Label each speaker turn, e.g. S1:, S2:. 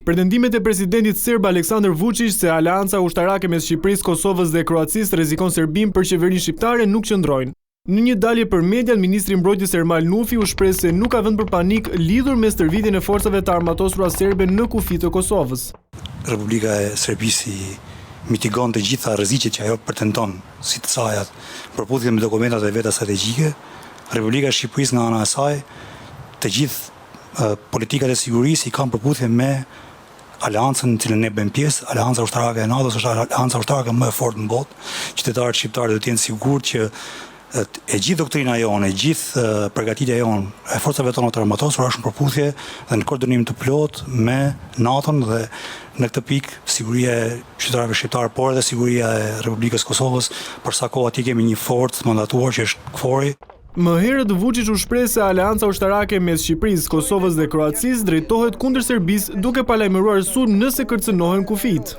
S1: Pretendimet e presidentit serb Aleksandar Vučić se aleanca ushtarake mes Shqipërisë, Kosovës dhe Kroacisë rrezikon Serbinë për qeverinë shqiptare nuk qëndrojnë. Në një dalje për mediat, ministri i mbrojtjes Ermal Nufi u shpreh se nuk ka vend për panik lidhur me stërvitjen e forcave të armatosura serbe në kufi të Kosovës.
S2: Republika e Serbisë mitigon të gjitha rreziqet që ajo pretendon si të sajat përputhje me dokumentat e veta strategjike. Republika e Shqipërisë nga ana e saj të gjithë politikat e sigurisë i kanë përputhje me aleancën në cilën ne bëjmë pjesë. Aleanca ushtarake e NATO-s është aleanca ushtarake më e fortë në botë. Qytetarët shqiptarë do të jenë sigurt që e gjithë doktrina jonë, e gjithë përgatitja jonë e forcave tona të armatosura është në përputhje dhe në koordinim të plotë me NATO-n dhe në këtë pikë siguria e qytetarëve shqiptarë, por edhe siguria e Republikës Kosovës, për sa kohë atje kemi një forcë mandatuar që është KFOR-i.
S1: Më herët Vučić u shpreh se aleanca ushtarake mes Shqipërisë, Kosovës dhe Kroacisë drejtohet kundër Serbisë, duke palajmëruar sulm nëse kërcënohen kufijtë.